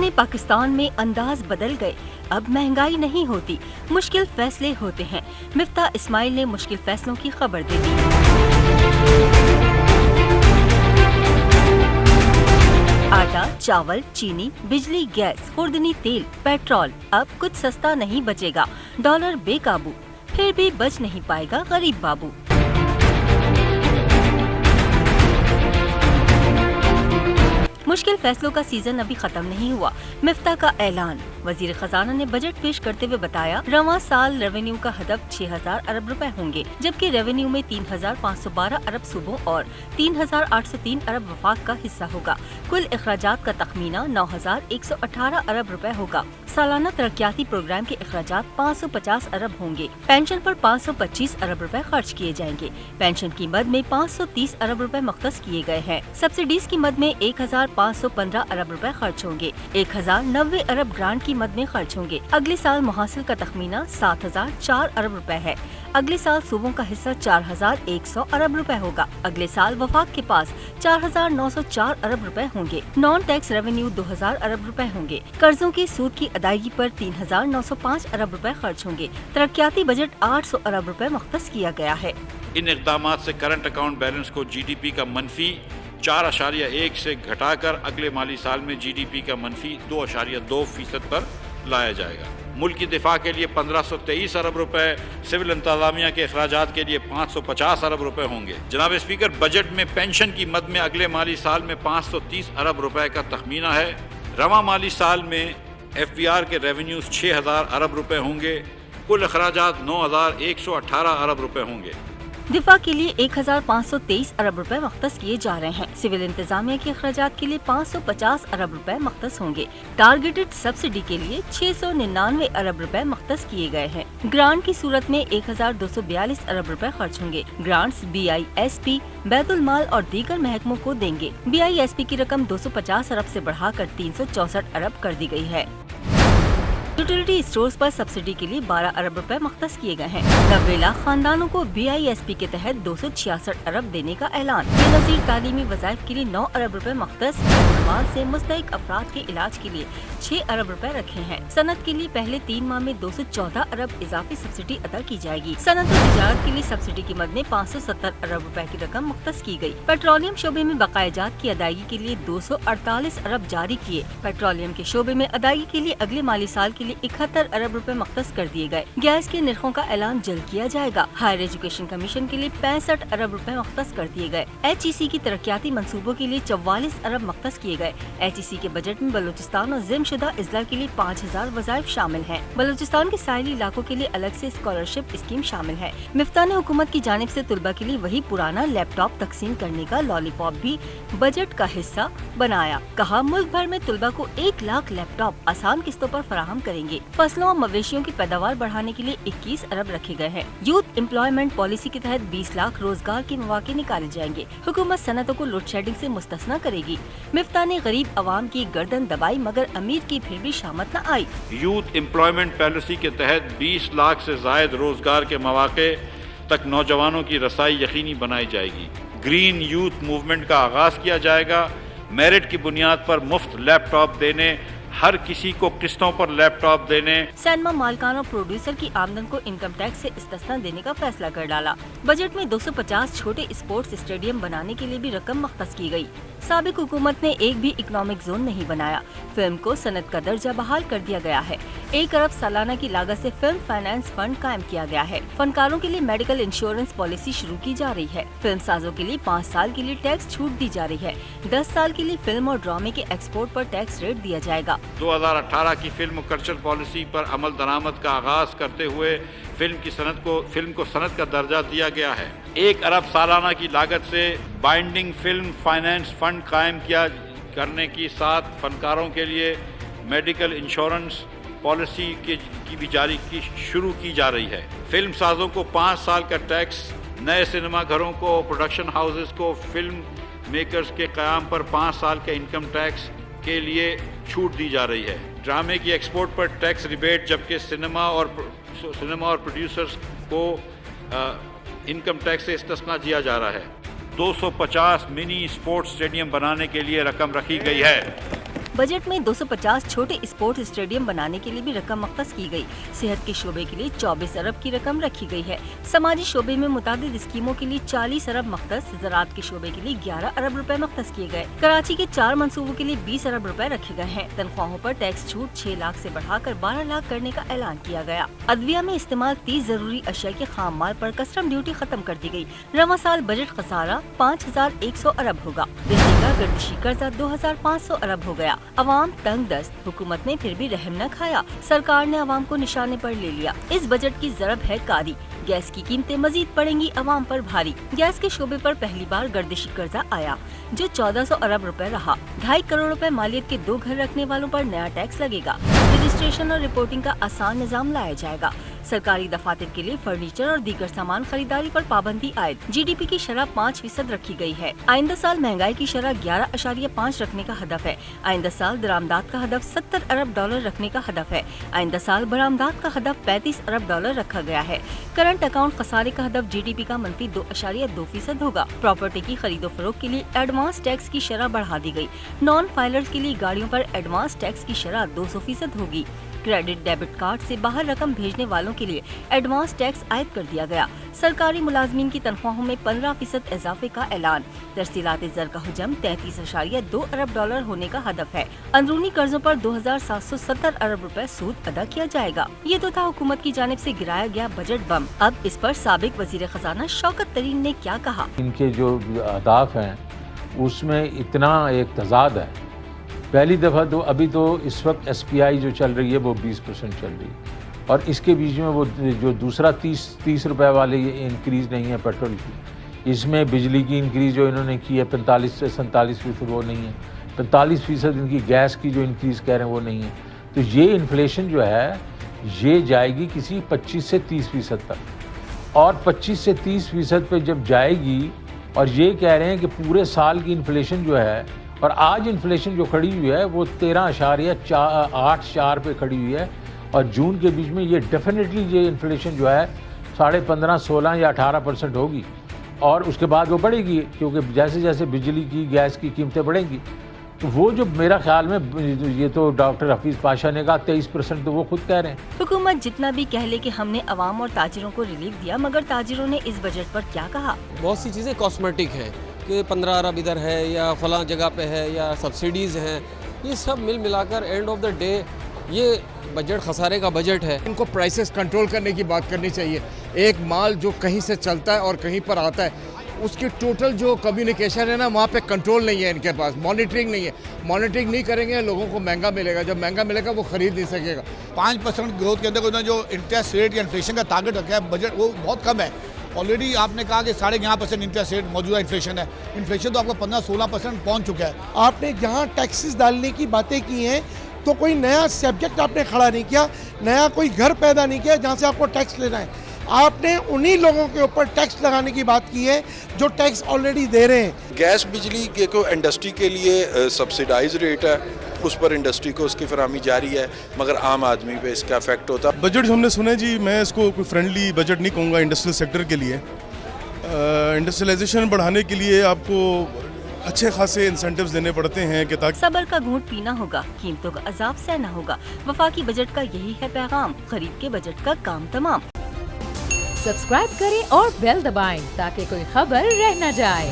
पुराने पाकिस्तान में अंदाज बदल गए, अब महंगाई नहीं होती, मुश्किल फैसले होते हैं। मिफ्ता इस्माइल ने मुश्किल फैसलों की खबर दे दी। आटा, चावल, चीनी, बिजली, गैस, खुर्दनी तेल, पेट्रोल अब कुछ सस्ता नहीं बचेगा। डॉलर बेकाबू, फिर भी बच नहीं पाएगा गरीब बाबू। मुश्किल फैसलों का सीजन अभी खत्म नहीं हुआ। मिफ्ता का ऐलान। वजीर खजाना ने बजट पेश करते हुए बताया, रवां साल रेवेन्यू का हदफ 6000 अरब रुपए होंगे, जबकि रेवेन्यू में 3512 अरब सूबों और 3803 अरब वफाक का हिस्सा होगा। कुल अखराजात का तखमीना 9118 अरब रुपए होगा। सालाना तरक्याती प्रोग्राम के अखराजात 550 अरब होंगे। पेंशन पर 525 अरब रुपए खर्च किए जाएंगे। पेंशन की मद में 530 अरब रुपए मख्तस किए गए हैं। सब्सिडीज की मद में 1515 अरब रुपए खर्च होंगे। 1090 अरब ग्रांट की मद में खर्च होंगे। अगले साल मुहासिल का तखमीना 7004 अरब रुपए है। अगले साल सूबों का हिस्सा 4100 अरब रुपए होगा। अगले साल वफाक के पास 4904 अरब रुपए होंगे। नॉन टैक्स रेवेन्यू 2000 अरब रुपए होंगे। कर्जों की सूद की अदायगी पर 3905 अरब रुपए खर्च होंगे। तरक्याती बजट 800 अरब रुपए मुख्तस किया गया है। इन इक़दामात से करंट अकाउंट बैलेंस को GDP का मनफी 4.1 से घटाकर अगले माली साल में GDP का मनफी 2.2% पर लाया जाएगा। मुल्क की दिफा के लिए 1523 अरब रुपए, सिविल इंतजामिया के अखराजात के लिए 550 अरब रुपए होंगे। जनाब स्पीकर, बजट में पेंशन की मद में अगले माली साल में 530 अरब रुपए का तखमीना है। रवां माली साल में FBR के रेवेन्यूज 6000 अरब रुपए होंगे। कुल अखराजात 9118 अरब रुपए होंगे। दिफा के लिए 1523 अरब रुपए मख्तस किए जा रहे हैं। सिविल इंतजामिया के अखराजात के लिए 550 अरब रुपए मख्तस होंगे। टारगेटेड सब्सिडी के लिए 699 अरब रुपए मख्तस किए गए हैं। ग्रांट की सूरत में 1242 अरब रुपए खर्च होंगे। ग्रांट्स BISP, बैतुल माल और दीगर महकमों को देंगे। BISP की रकम 250 अरब से बढ़ाकर 364 अरब कर दी गई है। यूटिलिटी स्टोर्स पर सब्सिडी के लिए 12 अरब रुपए मख्तस किए गए हैं। 90 लाख खानदानों को BISP के तहत 266 अरब देने का ऐलान। बेनज़ीर तालीमी वज़ाइफ के लिए 9 अरब रुपए मख्तस। माल से मुस्तहिक अफराद के इलाज के लिए 6 अरब रुपए रखे हैं। सनत के लिए पहले 3 माह में 214 अरब इजाफी सब्सिडी अदा की जाएगी। सनत और तिजारत के लिए सब्सिडी की मद में 570 अरब रुपए की रकम मुख्तस की गई। पेट्रोलियम शोबे में बकायाजात की अदायगी के लिए 248 अरब जारी किए। पेट्रोलियम के शोबे में अदायगी के लिए अगले माली साल के लिए 71 अरब रुपए मख्तस कर दिए गए। गैस के निर्खों का ऐलान जल्द किया जाएगा। हायर एजुकेशन कमीशन के लिए 65 अरब रुपए मख्तस कर दिए गए। HEC की तरक्याती मंसूबों के लिए 44 अरब मख्तस किए गए। HEC के बजट में बलूचिस्तान और जिम्मेशुदा इजला के लिए 5000 वज़ाइफ शामिल हैं। बलूचिस्तान के साहिली इलाकों के लिए अलग से स्कॉलरशिप स्कीम शामिल है। मिफ्ता ने हुकूमत की जानिब से तुलबा के लिए वही पुराना लैपटॉप तकसीम करने का लॉलीपॉप भी बजट का हिस्सा बनाया। कहा, मुल्क भर में तुलबा को 1 लाख लैपटॉप आसान किस्तों पर फराहम करेंगे। फसलों और मवेशियों की पैदावार बढ़ाने के लिए 21 अरब रखे गए हैं। यूथ एम्प्लॉयमेंट पॉलिसी के तहत 20 लाख रोजगार के मौके निकाले जाएंगे। हुकूमत सनतों को लोड शेडिंग से मुस्तस्ना करेगी। मिफ्ता ने गरीब अवाम की गर्दन दबाई मगर अमीर की फिर भी शामत न आई। यूथ एम्प्लॉयमेंट पॉलिसी के तहत 20 लाख से जायद रोजगार के मौके तक नौजवानों की रसाई यकीनी बनाई जाएगी। ग्रीन यूथ मूवमेंट का आगाज किया जाएगा। मेरिट की बुनियाद पर मुफ्त लैपटॉप देने, हर किसी को किस्तों पर लैपटॉप देने। सिनेमा मालिकान और प्रोड्यूसर की आमदन को इनकम टैक्स से इस्तिस्ना देने का फैसला कर डाला। बजट में 250 छोटे स्पोर्ट्स स्टेडियम बनाने के लिए भी रकम मख्तस की गई। साबिक हुकूमत ने एक भी इकोनॉमिक जोन नहीं बनाया। फिल्म को सनत का दर्जा बहाल कर दिया गया है। 1 अरब सालाना की लागत से फिल्म फाइनेंस फंड कायम किया गया है। फनकारों के लिए मेडिकल इंश्योरेंस पॉलिसी शुरू की जा रही है। फिल्म साजों के लिए 5 साल के लिए टैक्स छूट दी जा रही है। 10 साल के लिए फिल्म और ड्रामे के एक्सपोर्ट पर टैक्स रेट दिया जाएगा। 2018 की फिल्म कल्चर पॉलिसी पर अमल दरामद का आगाज करते हुए फिल्म को सनत का दर्जा दिया गया है। 1 अरब सालाना की लागत से बाइंडिंग फिल्म फाइनेंस फंड कायम करने की साथ फनकारों के लिए मेडिकल इंश्योरेंस पॉलिसी की भी शुरू की जा रही है। फिल्म साजों को 5 साल का टैक्स, नए सिनेमा घरों को, प्रोडक्शन हाउसेस को फिल्म मेकर्स के क़याम पर 5 साल के इनकम टैक्स के लिए छूट दी जा रही है। ड्रामे की एक्सपोर्ट पर टैक्स रिबेट, जबकि सिनेमा और प्रोड्यूसर्स को इनकम टैक्स से इस्तिस्ना दिया जा रहा है। 250 मिनी स्पोर्ट्स स्टेडियम बनाने के लिए रकम रखी गई है। बजट में 250 छोटे स्पोर्ट्स स्टेडियम बनाने के लिए भी रकम मख्तस की गई। सेहत के शोबे के लिए 24 अरब की रकम रखी गई है। समाजी शोबे में मुतादिद स्कीमों के लिए 40 अरब मख्तस, ज़राअत के शोबे के लिए 11 अरब रुपए मख्तस किए गए। कराची के 4 मंसूबों के लिए 20 अरब रुपए रखे गए हैं। तनख्वाहों पर टैक्स छूट 6 लाख से बढ़ाकर 12 लाख करने का ऐलान किया गया। अदविया में इस्तेमाल 30 जरूरी अशिया के खाम माल पर कस्टम ड्यूटी खत्म कर दी गई। रवां साल बजट खसारा 5100 अरब होगा। दिल्ली का गर्दिशी कर्जा 2500 अरब हो गया। अवाम तंग दस्त, हुकूमत ने फिर भी रहम न खाया। सरकार ने अवाम को निशाने पर ले लिया। इस बजट की ज़रब है कारी। गैस की कीमतें मजीद पड़ेंगी अवाम पर भारी। गैस के शोबे पर पहली बार गर्दिशी कर्जा आया जो 1400 अरब रुपए रहा। 2.5 करोड़ रुपए मालियत के 2 घर रखने वालों पर नया टैक्स लगेगा। रजिस्ट्रेशन और रिपोर्टिंग का आसान निजाम लाया जाएगा। सरकारी दफातर के लिए फर्नीचर और दीगर सामान खरीदारी पर पाबंदी आयद। GDP की शरह 5% रखी गई है। आइंदा साल महंगाई की शरह 11.5 रखने का हदफ है। आइंदा साल दरामदात का हदफ 70 अरब डॉलर रखने का हदफ है। आइंदा साल बरामदात का हदफ 35 अरब डॉलर रखा गया है। करंट अकाउंट खसारे का हदफ GDP का मनफी 2.2% होगा। प्रॉपर्टी की खरीदो फरोख्त के लिए एडवांस टैक्स की शरह बढ़ा दी गई। नॉन फाइलर्स के लिए गाड़ियों पर एडवांस टैक्स की शरह 200% होगी। क्रेडिट डेबिट कार्ड से बाहर रकम भेजने वालों के लिए एडवांस टैक्स आयद कर दिया गया। सरकारी मुलाजमीन की तनख्वाहों में 15% इजाफे का ऐलान। तरसीलात ज़र का हुजम 33.2 अरब डॉलर होने का हदफ है। अंदरूनी कर्जों पर 2770 अरब रुपए सूद अदा किया जाएगा। ये तो था हुकूमत की जानिब से गिराया गया बजट बम। अब इस पर साबिक वजीर खजाना शौकत तरीन ने क्या कहा? इनके जो अहदाफ हैं उसमें इतना एक तजाद है। पहली दफ़ा तो अभी तो इस वक्त SPI जो चल रही है वो 20% चल रही है और इसके बीच में वो जो दूसरा 30 रुपए वाले इंक्रीज़ नहीं है पेट्रोल की। इसमें बिजली की इंक्रीज़ जो इन्होंने की है 45 से 47% वो नहीं है। 45% इनकी गैस की जो इंक्रीज़ कह रहे हैं वो नहीं है। तो ये इन्फ्लेशन जो है ये जाएगी किसी 25 से 30% तक और 25 से 30% पे जब जाएगी और ये कह रहे हैं कि पूरे साल की इन्फ्लेशन जो है और आज इन्फ्लेशन जो खड़ी हुई है वो 13.84 पे खड़ी हुई है और जून के बीच में ये डेफिनेटली ये इन्फ्लेशन जो है 15.5, 16 या 18% होगी और उसके बाद वो बढ़ेगी क्योंकि जैसे जैसे बिजली की गैस की कीमतें बढ़ेंगी। तो वो जो मेरा ख्याल में ये तो डॉक्टर हफीज पाशा ने कहा 23% तो वो खुद कह रहे हैं। हुकूमत जितना भी कह ले कि हमने अवाम और ताजिरों को रिलीफ दिया, मगर ताजिरों ने इस बजट पर क्या कहा? बहुत सी चीज़ें कॉस्मेटिक हैं कि 15 अरब इधर है या फलां जगह पे है या सब्सिडीज़ हैं, ये सब मिलाकर एंड ऑफ द डे ये बजट खसारे का बजट है। इनको प्राइसेस कंट्रोल करने की बात करनी चाहिए। एक माल जो कहीं से चलता है और कहीं पर आता है उसकी टोटल जो कम्युनिकेशन है ना वहाँ पे कंट्रोल नहीं है इनके पास, मॉनिटरिंग नहीं है। मॉनिटरिंग नहीं करेंगे लोगों को महंगा मिलेगा, जब महंगा मिलेगा वो खरीद नहीं सकेगा। 5% ग्रोथ के अंदर उन्होंने जो इंटरेस्ट रेट या इन्फ्लेशन का टारगेट रखा है बजट वो बहुत कम है। ऑलरेडी आपने कहा कि 11.5% इंटरेस्ट रेट मौजूदा इन्फ्लेशन है। इन्फ्लेशन तो आपका 15-16% पहुंच चुका है। आपने जहां टैक्सेस डालने की बातें की हैं तो कोई नया सब्जेक्ट आपने खड़ा नहीं किया, नया कोई घर पैदा नहीं किया जहां से आपको टैक्स लेना है। आपने उन्हीं लोगों के ऊपर टैक्स लगाने की बात की है जो टैक्स ऑलरेडी दे रहे हैं। गैस बिजली के को इंडस्ट्री के लिए सब्सिडाइज रेट है, उस पर इंडस्ट्री को उसकी फराहमी जारी है, मगर आम आदमी पे इसका इफेक्ट होता है। बजट जो हमने सुना जी, मैं इसको कोई फ्रेंडली बजट नहीं कहूँगा इंडस्ट्रियल सेक्टर के लिए। इंडस्ट्रियलाइजेशन बढ़ाने के लिए आपको अच्छे खासे इंसेंटिव्स देने पड़ते हैं कि ताकि सब्र का घूंट पीना होगा, कीमतों का अजाब सहना होगा। वफाकी बजट का यही है पैगाम, खरीद के बजट का काम तमाम। सब्सक्राइब करें और बेल दबाएं ताकि कोई खबर रह न जाए।